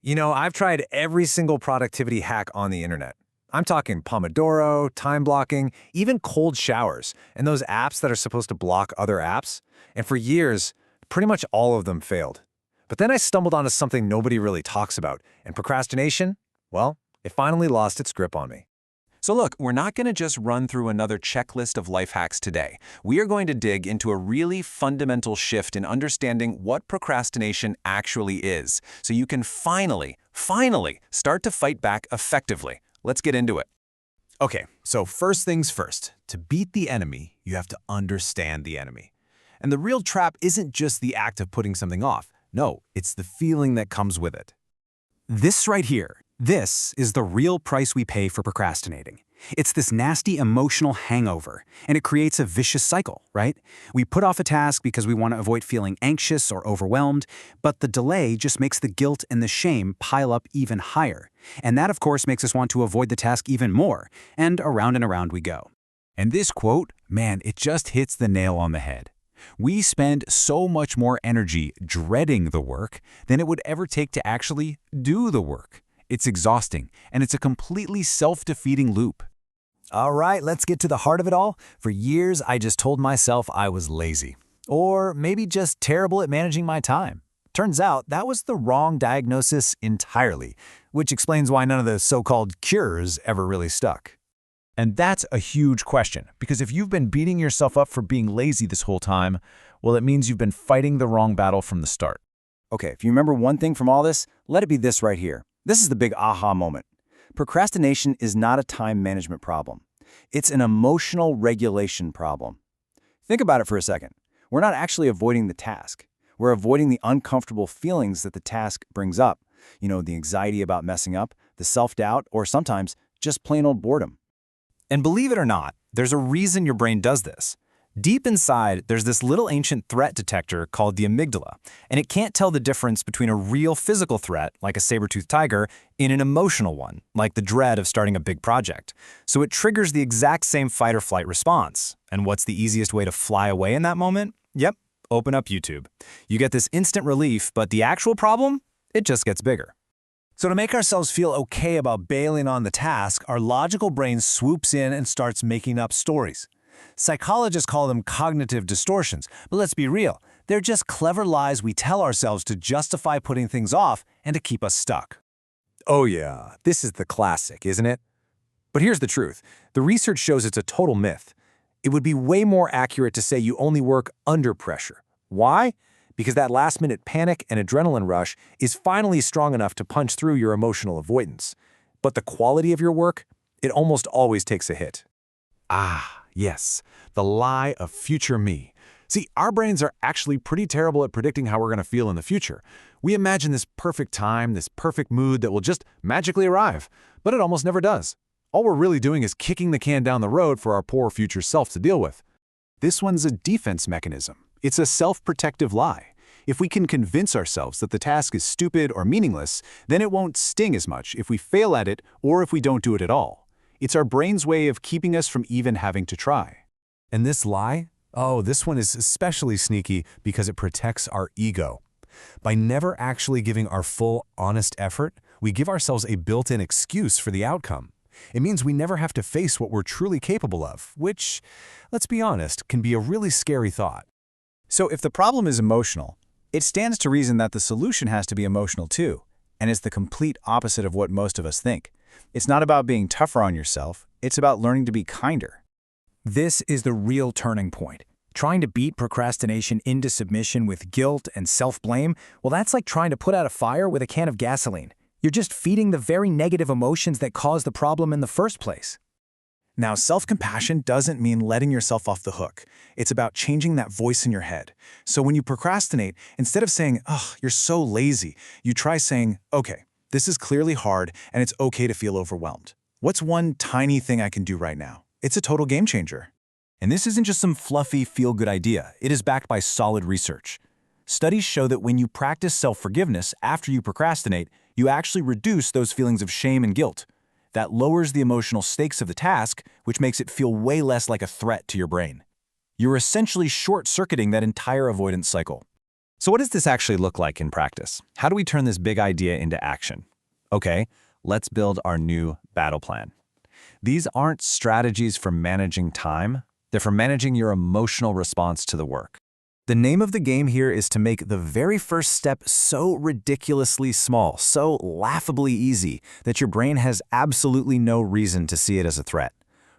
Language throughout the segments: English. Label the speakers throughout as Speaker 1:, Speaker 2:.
Speaker 1: I've tried every single productivity hack on the internet. I'm talking Pomodoro, time blocking, even cold showers, and those apps that are supposed to block other apps. And for years, pretty much all of them failed. But then I stumbled onto something nobody really talks about, and procrastination, well, it finally lost its grip on me.
Speaker 2: So look, we're not going to just run through another checklist of life hacks today. We are going to dig into a really fundamental shift in understanding what procrastination actually is, so you can finally start to fight back effectively. Let's get into it.
Speaker 3: Okay, so first things first. To beat the enemy, you have to understand the enemy. And the real trap isn't just the act of putting something off. No, it's the feeling that comes with it. This right here, this is the real price we pay for procrastinating. It's this nasty emotional hangover, and it creates a vicious cycle, right? We put off a task because we want to avoid feeling anxious or overwhelmed, but the delay just makes the guilt and the shame pile up even higher. And that, of course, makes us want to avoid the task even more, and around we go. And this quote, man, it just hits the nail on the head. We spend so much more energy dreading the work than it would ever take to actually do the work. It's exhausting, and it's a completely self-defeating loop.
Speaker 1: All right, let's get to the heart of it all. For years, I just told myself I was lazy, or maybe just terrible at managing my time. Turns out that was the wrong diagnosis entirely, which explains why none of the so-called cures ever really stuck.
Speaker 3: And that's a huge question, because if you've been beating yourself up for being lazy this whole time, well, it means you've been fighting the wrong battle from the start.
Speaker 4: Okay, if you remember one thing from all this, let it be this right here. This is the big aha moment. Procrastination is not a time management problem. It's an emotional regulation problem. Think about it for a second. We're not actually avoiding the task. We're avoiding the uncomfortable feelings that the task brings up. The anxiety about messing up, the self-doubt, or sometimes just plain old boredom.
Speaker 1: And believe it or not, there's a reason your brain does this. Deep inside, there's this little ancient threat detector called the amygdala, and it can't tell the difference between a real physical threat, like a saber-toothed tiger, and an emotional one, like the dread of starting a big project. So it triggers the exact same fight-or-flight response. And what's the easiest way to fly away in that moment? Yep, open up YouTube. You get this instant relief, but the actual problem? It just gets bigger. So to make ourselves feel okay about bailing on the task, our logical brain swoops in and starts making up stories. Psychologists call them cognitive distortions, but let's be real. They're just clever lies we tell ourselves to justify putting things off and to keep us stuck. Oh yeah, this is the classic, isn't it? But here's the truth. The research shows it's a total myth. It would be way more accurate to say you only work under pressure. Why? Because that last-minute panic and adrenaline rush is finally strong enough to punch through your emotional avoidance. But the quality of your work, it almost always takes a hit.
Speaker 3: Ah, yes, the lie of future me. See, our brains are actually pretty terrible at predicting how we're going to feel in the future. We imagine this perfect time, this perfect mood that will just magically arrive, but it almost never does. All we're really doing is kicking the can down the road for our poor future self to deal with. This one's a defense mechanism. It's a self-protective lie. If we can convince ourselves that the task is stupid or meaningless, then it won't sting as much if we fail at it or if we don't do it at all. It's our brain's way of keeping us from even having to try.
Speaker 1: And this lie? Oh, this one is especially sneaky because it protects our ego. By never actually giving our full, honest effort, we give ourselves a built-in excuse for the outcome. It means we never have to face what we're truly capable of, which, let's be honest, can be a really scary thought.
Speaker 4: So if the problem is emotional, it stands to reason that the solution has to be emotional too, and it's the complete opposite of what most of us think. It's not about being tougher on yourself, it's about learning to be kinder.
Speaker 5: This is the real turning point. Trying to beat procrastination into submission with guilt and self-blame, well, that's like trying to put out a fire with a can of gasoline. You're just feeding the very negative emotions that caused the problem in the first place.
Speaker 4: Now, self-compassion doesn't mean letting yourself off the hook. It's about changing that voice in your head. So when you procrastinate, instead of saying, "Oh, you're so lazy," you try saying, "Okay, this is clearly hard and it's okay to feel overwhelmed. What's one tiny thing I can do right now?" It's a total game changer.
Speaker 3: And this isn't just some fluffy, feel-good idea. It is backed by solid research. Studies show that when you practice self-forgiveness after you procrastinate, you actually reduce those feelings of shame and guilt. That lowers the emotional stakes of the task, which makes it feel way less like a threat to your brain. You're essentially short-circuiting that entire avoidance cycle.
Speaker 1: So what does this actually look like in practice? How do we turn this big idea into action? Okay, let's build our new battle plan. These aren't strategies for managing time. They're for managing your emotional response to the work. The name of the game here is to make the very first step so ridiculously small, so laughably easy, that your brain has absolutely no reason to see it as a threat.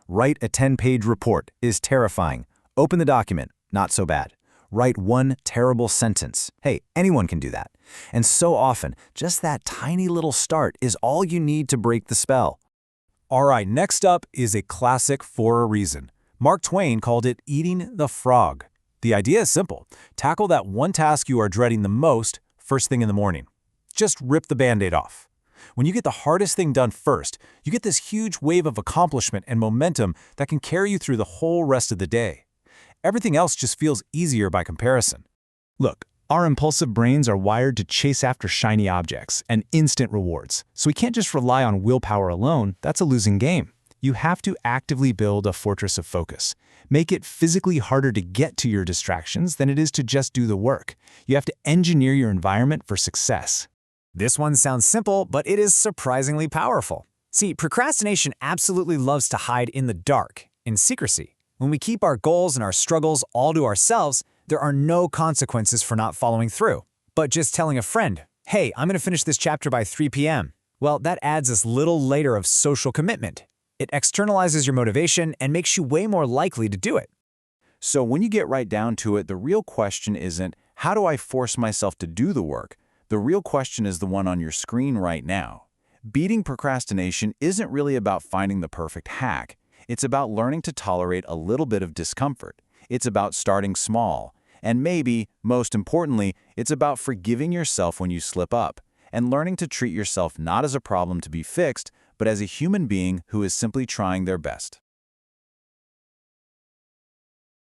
Speaker 1: Write a 10-page report is terrifying. Open the document, not so bad. Write one terrible sentence. Hey, anyone can do that. And so often, just that tiny little start is all you need to break the spell.
Speaker 3: All right, next up is a classic for a reason. Mark Twain called it eating the frog. The idea is simple. Tackle that one task you are dreading the most first thing in the morning. Just rip the Band-Aid off. When you get the hardest thing done first, you get this huge wave of accomplishment and momentum that can carry you through the whole rest of the day. Everything else just feels easier by comparison.
Speaker 5: Look, our impulsive brains are wired to chase after shiny objects and instant rewards, so we can't just rely on willpower alone. That's a losing game. You have to actively build a fortress of focus. Make it physically harder to get to your distractions than it is to just do the work. You have to engineer your environment for success.
Speaker 1: This one sounds simple, but it is surprisingly powerful. See, procrastination absolutely loves to hide in the dark, in secrecy. When we keep our goals and our struggles all to ourselves, there are no consequences for not following through. But just telling a friend, hey, I'm going to finish this chapter by 3 p.m., well, that adds this little layer of social commitment. It externalizes your motivation and makes you way more likely to do it.
Speaker 2: So when you get right down to it, the real question isn't, how do I force myself to do the work? The real question is the one on your screen right now. Beating procrastination isn't really about finding the perfect hack. It's about learning to tolerate a little bit of discomfort. It's about starting small. And maybe, most importantly, it's about forgiving yourself when you slip up and learning to treat yourself not as a problem to be fixed, but as a human being who is simply trying their best.